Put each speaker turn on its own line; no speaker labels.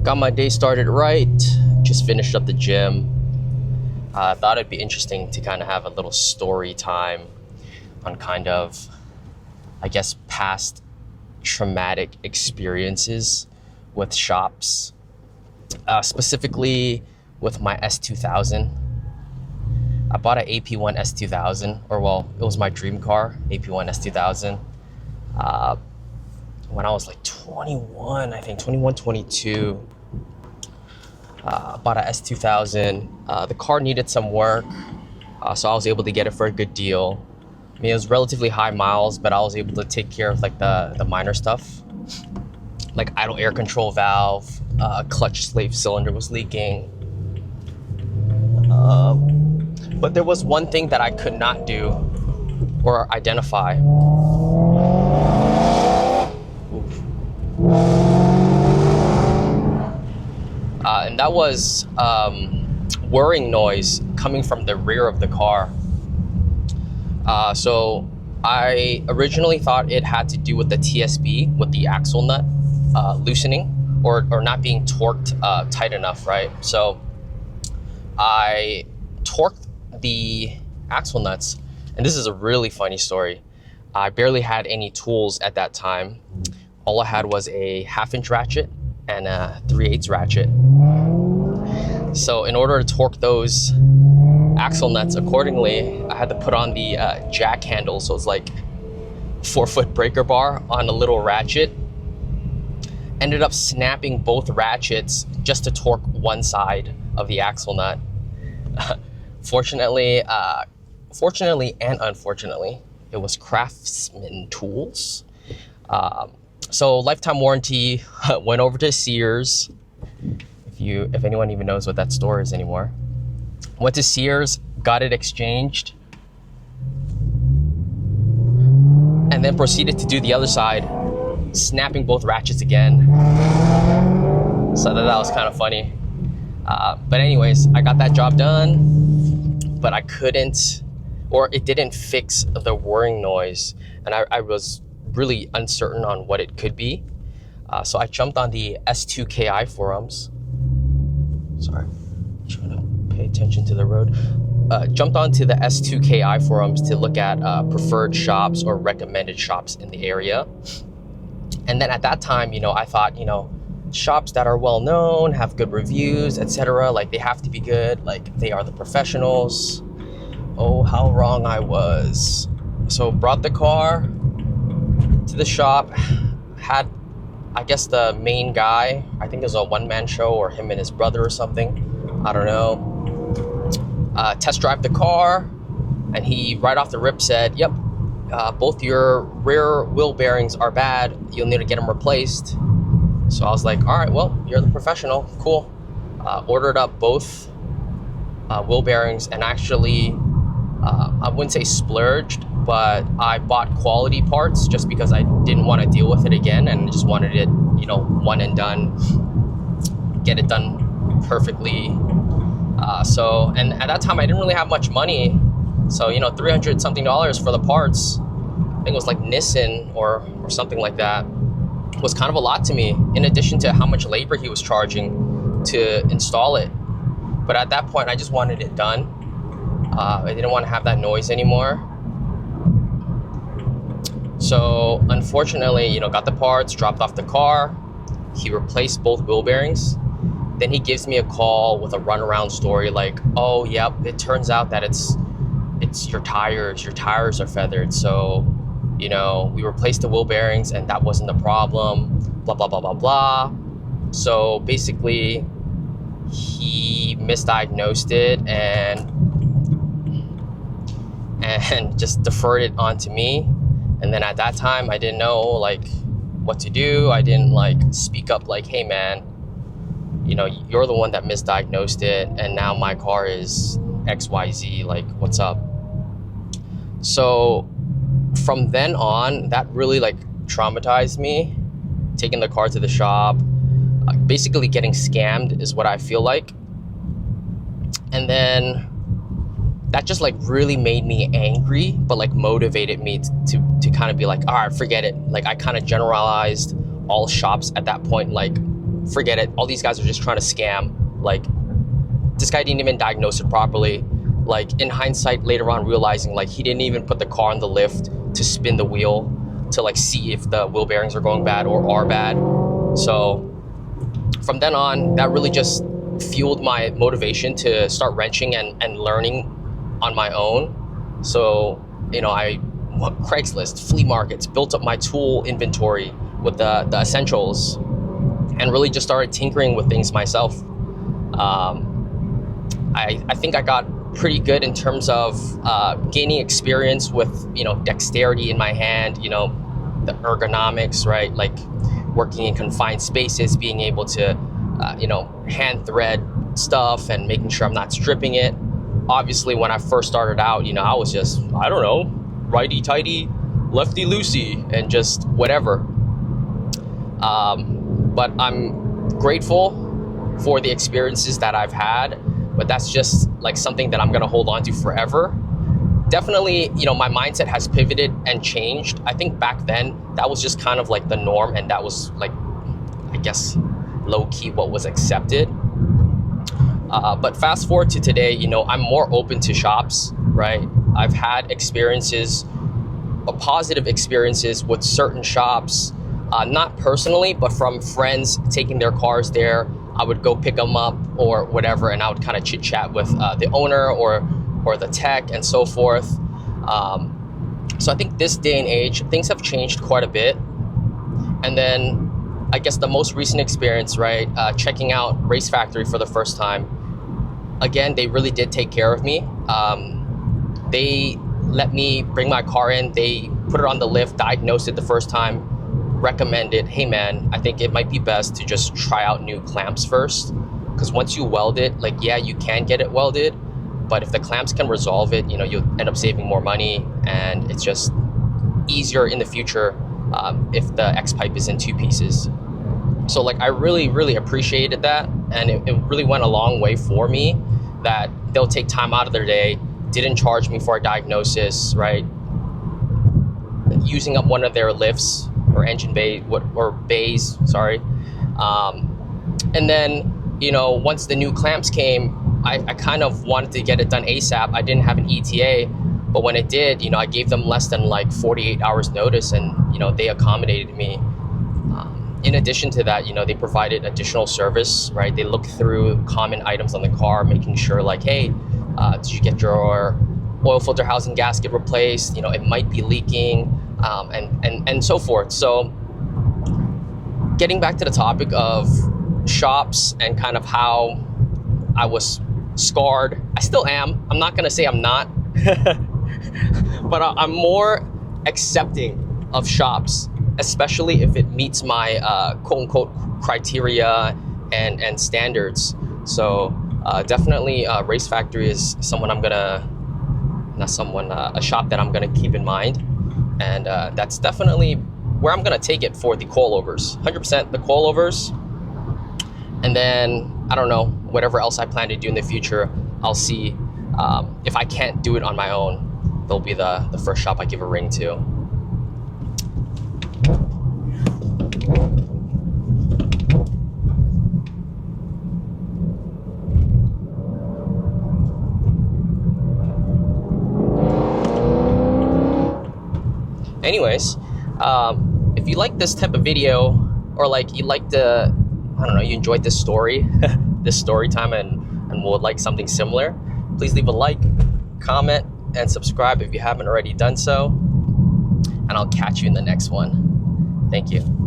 Got my day started right. Just finished up the gym. I thought it'd be interesting to kind of have a little story time on kind of, I guess, past traumatic experiences with shops. Specifically with my S2000. I bought an AP1 S2000, or well, it was my dream car, AP1 S2000. When I was like 21, I think 21, 22. Bought an S2000. The car needed some work, so I was able to get it for a good deal. I mean, it was relatively high miles, but I was able to take care of like the minor stuff, like idle air control valve, clutch slave cylinder was leaking. But there was one thing that I could not do or identify. And that was whirring noise coming from the rear of the car. So I originally thought it had to do with the TSB, with the axle nut loosening or not being torqued tight enough, right? So I torqued the axle nuts, and this is a really funny story. I barely had any tools at that time. All I had was a 1/2-inch ratchet and a 3/8 ratchet. So in order to torque those axle nuts accordingly, I had to put on the jack handle. So it's like 4-foot breaker bar on a little ratchet. Ended up snapping both ratchets just to torque one side of the axle nut. Fortunately and unfortunately, it was Craftsman tools. So lifetime warranty, went over to Sears. If anyone even knows what that store is anymore. Went to Sears, got it exchanged, and then proceeded to do the other side, snapping both ratchets again. So that was kind of funny. But anyways, I got that job done, but I couldn't, or it didn't fix the whirring noise, and I was really uncertain on what it could be. So I jumped on the S2KI forums. Sorry, trying to pay attention to the road. Jumped onto the S2KI forums to look at preferred shops or recommended shops in the area. And then at that time, I thought, shops that are well known, have good reviews, etc., like they have to be good, like they are the professionals. Oh, how wrong I was. So brought the car to the shop, had, I guess, the main guy, I think it was a one-man show, or him and his brother or something, I don't know, test drive the car, and he right off the rip said, yep, both your rear wheel bearings are bad, you'll need to get them replaced. So I was like, all right, well, you're the professional, cool. Ordered up both wheel bearings, and actually, I wouldn't say splurged, but I bought quality parts just because I didn't want to deal with it again and just wanted it, one and done, get it done perfectly. And at that time I didn't really have much money. So, $300 something for the parts, I think it was like Nissan or something like that, was kind of a lot to me, in addition to how much labor he was charging to install it. But at that point, I just wanted it done. I didn't want to have that noise anymore. So unfortunately, got the parts, dropped off the car. He replaced both wheel bearings. Then he gives me a call with a runaround story like, oh, yep, it turns out that it's your tires are feathered. So, we replaced the wheel bearings and that wasn't the problem, blah, blah, blah, blah, blah. So basically, he misdiagnosed it and just deferred it onto me. And then at that time, I didn't know what to do. I didn't speak up like, hey man, you're the one that misdiagnosed it, and now my car is XYZ, what's up? So from then on, that really traumatized me, taking the car to the shop, basically getting scammed is what I feel like. And then that just really made me angry, but motivated me to kind of be all right, forget it. I kind of generalized all shops at that point, forget it. All these guys are just trying to scam. Like, this guy didn't even diagnose it properly. Like, in hindsight, later on realizing like he didn't even put the car on the lift to spin the wheel to like see if the wheel bearings are going bad or are bad. So from then on, that really just fueled my motivation to start wrenching and learning on my own. So, you know, I Craigslist, flea markets, built up my tool inventory with the essentials, and really just started tinkering with things myself. I think I got pretty good in terms of gaining experience with, you know, dexterity in my hand, you know, the ergonomics, right? Like working in confined spaces, being able to, you know, hand thread stuff and making sure I'm not stripping it. Obviously, when I first started out, you know, I was just, I don't know, righty-tighty, lefty-loosey, and just whatever. But I'm grateful for the experiences that I've had, but that's just like something that I'm gonna hold on to forever. Definitely, you know, my mindset has pivoted and changed. I think back then, that was just kind of like the norm, and that was like, I guess, low-key what was accepted. But fast forward to today, you know, I'm more open to shops, right? I've had experiences, positive experiences with certain shops, not personally, but from friends taking their cars there. I would go pick them up or whatever, and I would kind of chit chat with the owner or the tech and so forth. So I think this day and age, things have changed quite a bit. And then I guess the most recent experience, right? Checking out Race Factory for the first time. Again, they really did take care of me. They let me bring my car in. They put it on the lift, diagnosed it the first time, recommended, hey man, I think it might be best to just try out new clamps first. Because once you weld it, like, yeah, you can get it welded, but if the clamps can resolve it, you know, you'll end up saving more money, and it's just easier in the future if the X pipe is in two pieces. So like, I really, really appreciated that, and it really went a long way for me that they'll take time out of their day, didn't charge me for a diagnosis, right? Using up one of their lifts or engine bay, or bays, sorry. And then, you know, once the new clamps came, I kind of wanted to get it done ASAP. I didn't have an ETA, but when it did, you know, I gave them less than like 48 hours notice, and, you know, they accommodated me. In addition to that, you know, they provided additional service, right? They looked through common items on the car, making sure like, hey, did you get your oil filter housing gasket replaced? You know, it might be leaking, and so forth. So getting back to the topic of shops and kind of how I was scarred, I still am. I'm not gonna say I'm not, but I'm more accepting of shops, especially if it meets my quote-unquote criteria and standards. So definitely Race Factory is someone I'm gonna, not someone, a shop that I'm gonna keep in mind. And that's definitely where I'm gonna take it for the coilovers, 100% the coilovers. And then, I don't know, whatever else I plan to do in the future, I'll see. If I can't do it on my own, they'll be the first shop I give a ring to. Anyways, if you like this type of video, or like you like the, I don't know, you enjoyed this story, this story time, and would like something similar, please leave a like, comment, and subscribe if you haven't already done so. And I'll catch you in the next one. Thank you.